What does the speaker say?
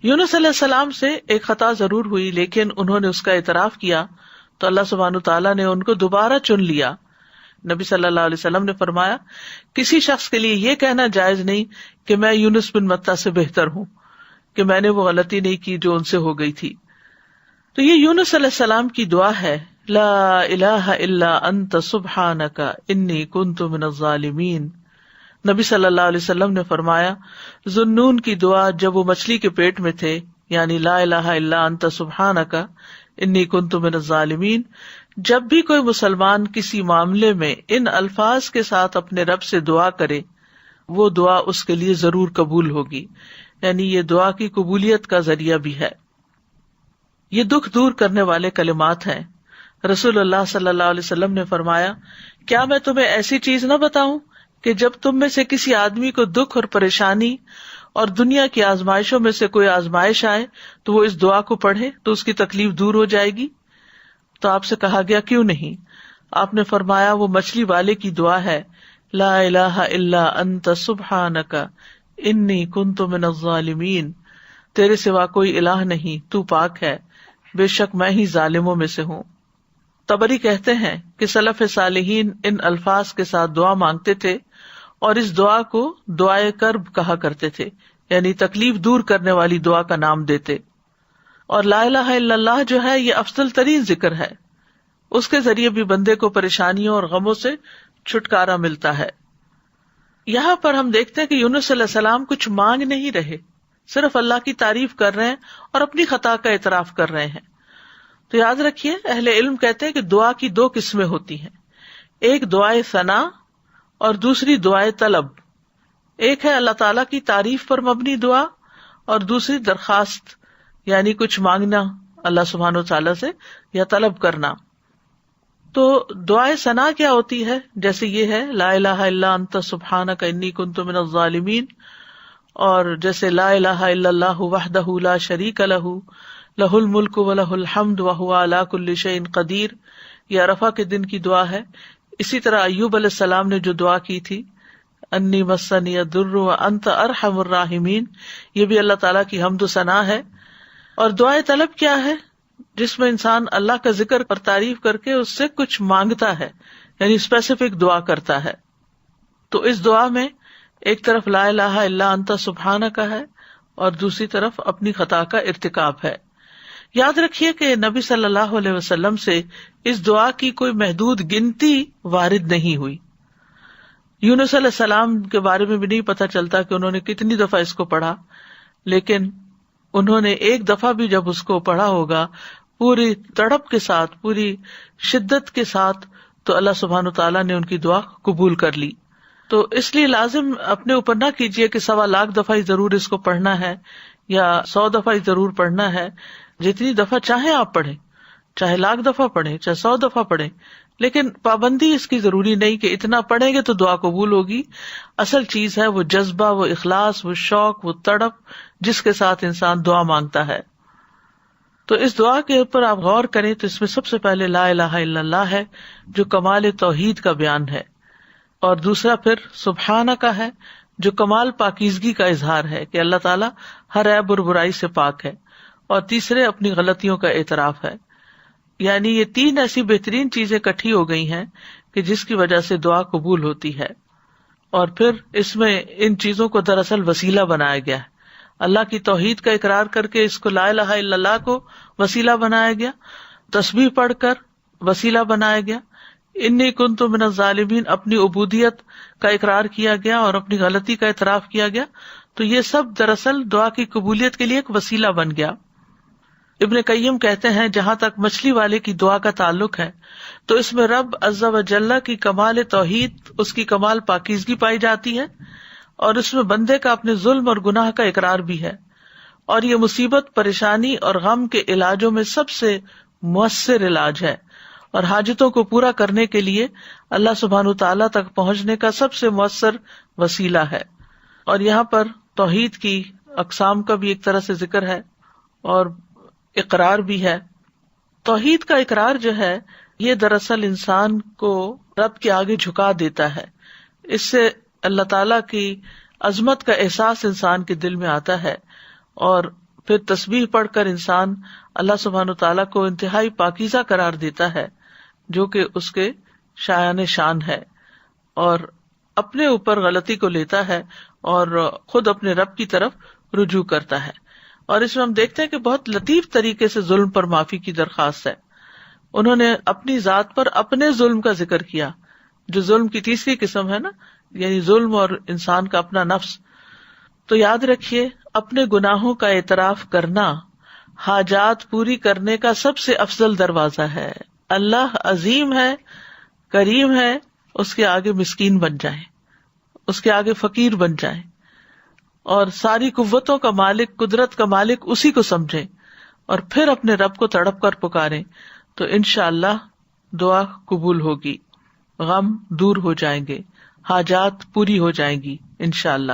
یونس علیہ السلام سے ایک خطا ضرور ہوئی، لیکن انہوں نے اس کا اعتراف کیا تو اللہ سبحانہ تعالیٰ نے ان کو دوبارہ چن لیا۔ نبی صلی اللہ علیہ وسلم نے فرمایا، کسی شخص کے لیے یہ کہنا جائز نہیں کہ میں یونس بن متی سے بہتر ہوں، کہ میں نے وہ غلطی نہیں کی جو ان سے ہو گئی تھی۔ تو یہ یونس علیہ السلام کی دعا ہے، لا الہ الا انت سبحانک انی کنت من الظالمین۔ نبی صلی اللہ علیہ وسلم نے فرمایا، ذوالنون کی دعا جب وہ مچھلی کے پیٹ میں تھے، یعنی لا الہ الا انت سبحانک انی کنت من الظالمین، جب بھی کوئی مسلمان کسی معاملے میں ان الفاظ کے ساتھ اپنے رب سے دعا کرے، وہ دعا اس کے لیے ضرور قبول ہوگی، یعنی یہ دعا کی قبولیت کا ذریعہ بھی ہے۔ یہ دکھ دور کرنے والے کلمات ہیں۔ رسول اللہ صلی اللہ علیہ وسلم نے فرمایا، کیا میں تمہیں ایسی چیز نہ بتاؤں کہ جب تم میں سے کسی آدمی کو دکھ اور پریشانی اور دنیا کی آزمائشوں میں سے کوئی آزمائش آئے تو وہ اس دعا کو پڑھے تو اس کی تکلیف دور ہو جائے گی؟ تو آپ سے کہا گیا کیوں نہیں؟ آپ نے فرمایا، وہ مچھلی والے کی دعا ہے، لا الہ الا انت سبحانک انی کنت من الظالمین، تیرے سوا کوئی الہ نہیں، تو پاک ہے، بے شک میں ہی ظالموں میں سے ہوں۔ طبری کہتے ہیں کہ سلف صالحین ان الفاظ کے ساتھ دعا مانگتے تھے اور اس دعا کو دعائے کرب کہا کرتے تھے، یعنی تکلیف دور کرنے والی دعا کا نام دیتے۔ اور لا الہ الا اللہ جو ہے یہ افضل ترین ذکر ہے، اس کے ذریعے بھی بندے کو پریشانیوں اور غموں سے چھٹکارا ملتا ہے۔ یہاں پر ہم دیکھتے ہیں کہ یونس علیہ السلام کچھ مانگ نہیں رہے، صرف اللہ کی تعریف کر رہے ہیں اور اپنی خطا کا اعتراف کر رہے ہیں۔ تو یاد رکھیے، اہل علم کہتے ہیں کہ دعا کی دو قسمیں ہوتی ہیں، ایک دعائے ثنا اور دوسری دعائے طلب۔ ایک ہے اللہ تعالیٰ کی تعریف پر مبنی دعا اور دوسری درخواست، یعنی کچھ مانگنا اللہ سبحانہ و تعالیٰ سے یا طلب کرنا۔ تو دعائے ثنا کیا ہوتی ہے؟ جیسے یہ ہے، لا الہ الا انت سبحانک انی کنت من الظالمین، اور جیسے لا الہ الا اللہ وحدہ لا شریک لہ لہ الملک ولہ الحمد وہو علی کل شیء قدیر، یہ عرفہ کے دن کی دعا ہے۔ اسی طرح ایوب علیہ السلام نے جو دعا کی تھی، انی مسنی الضر وانت ارحم الراحمین، یہ بھی اللہ تعالیٰ کی حمد و ثنا ہے۔ اور دعائے طلب کیا ہے؟ جس میں انسان اللہ کا ذکر اور تعریف کر کے اس سے کچھ مانگتا ہے، یعنی اسپیسیفک دعا کرتا ہے۔ تو اس دعا میں ایک طرف لا الہ الا انت سبحانک ہے اور دوسری طرف اپنی خطا کا ارتکاب ہے۔ یاد رکھیے کہ نبی صلی اللہ علیہ وسلم سے اس دعا کی کوئی محدود گنتی وارد نہیں ہوئی۔ یونس علیہ السلام کے بارے میں بھی نہیں پتہ چلتا کہ انہوں نے کتنی دفعہ اس کو پڑھا، لیکن انہوں نے ایک دفعہ بھی جب اس کو پڑھا ہوگا پوری تڑپ کے ساتھ، پوری شدت کے ساتھ، تو اللہ سبحانہ تعالیٰ نے ان کی دعا قبول کر لی۔ تو اس لیے لازم اپنے اوپر نہ کیجیے کہ 1.25 لاکھ دفعہ ہی ضرور اس کو پڑھنا ہے یا 100 دفعہ ہی ضرور پڑھنا ہے۔ جتنی دفعہ چاہیں آپ پڑھیں، چاہے 1,00,000 دفعہ پڑھیں، چاہے 100 دفعہ پڑھیں، لیکن پابندی اس کی ضروری نہیں کہ اتنا پڑھیں گے تو دعا قبول ہوگی۔ اصل چیز ہے وہ جذبہ، وہ اخلاص، وہ شوق، وہ تڑپ جس کے ساتھ انسان دعا مانگتا ہے۔ تو اس دعا کے اوپر آپ غور کریں تو اس میں سب سے پہلے لا الہ الا اللہ ہے جو کمال توحید کا بیان ہے، اور دوسرا پھر سبحانہ کا ہے جو کمال پاکیزگی کا اظہار ہے کہ اللہ تعالیٰ ہر عیب اور برائی سے پاک ہے، اور تیسرے اپنی غلطیوں کا اعتراف ہے۔ یعنی یہ 3 ایسی بہترین چیزیں اکٹھی ہو گئی ہیں کہ جس کی وجہ سے دعا قبول ہوتی ہے۔ اور پھر اس میں ان چیزوں کو دراصل وسیلہ بنایا گیا ہے، اللہ کی توحید کا اقرار کر کے اس کو لا الہ الا اللہ کو وسیلہ بنایا گیا، تسبیح پڑھ کر وسیلہ بنایا گیا، انی کنت من الظالمین اپنی عبودیت کا اقرار کیا گیا اور اپنی غلطی کا اعتراف کیا گیا۔ تو یہ سب دراصل دعا کی قبولیت کے لیے ایک وسیلہ بن گیا۔ ابن قیم کہتے ہیں جہاں تک مچھلی والے کی دعا کا تعلق ہے تو اس میں رب عز و جل کی کمال توحید، اس کی کمال پاکیزگی پائی جاتی ہے، اور اس میں بندے کا اپنے ظلم اور گناہ کا اقرار بھی ہے، اور یہ مصیبت، پریشانی اور غم کے علاجوں میں سب سے مؤثر علاج ہے، اور حاجتوں کو پورا کرنے کے لیے اللہ سبحانہ تعالیٰ تک پہنچنے کا سب سے مؤثر وسیلہ ہے۔ اور یہاں پر توحید کی اقسام کا بھی ایک طرح سے ذکر ہے اور اقرار بھی ہے۔ توحید کا اقرار جو ہے یہ دراصل انسان کو رب کے آگے جھکا دیتا ہے، اس سے اللہ تعالیٰ کی عظمت کا احساس انسان کے دل میں آتا ہے، اور پھر تسبیح پڑھ کر انسان اللہ سبحانہ وتعالیٰ کو انتہائی پاکیزہ قرار دیتا ہے جو کہ اس کے شایان شان ہے، اور اپنے اوپر غلطی کو لیتا ہے اور خود اپنے رب کی طرف رجوع کرتا ہے۔ اور اس میں ہم دیکھتے ہیں کہ بہت لطیف طریقے سے ظلم پر معافی کی درخواست ہے۔ انہوں نے اپنی ذات پر اپنے ظلم کا ذکر کیا، جو ظلم کی تیسری قسم ہے نا، یعنی ظلم اور انسان کا اپنا نفس۔ تو یاد رکھیے، اپنے گناہوں کا اعتراف کرنا حاجات پوری کرنے کا سب سے افضل دروازہ ہے۔ اللہ عظیم ہے، کریم ہے، اس کے آگے مسکین بن جائیں، اس کے آگے فقیر بن جائیں، اور ساری قوتوں کا مالک، قدرت کا مالک اسی کو سمجھیں، اور پھر اپنے رب کو تڑپ کر پکاریں، تو انشاءاللہ دعا قبول ہوگی، غم دور ہو جائیں گے، حاجات پوری ہو جائیں گی انشاءاللہ۔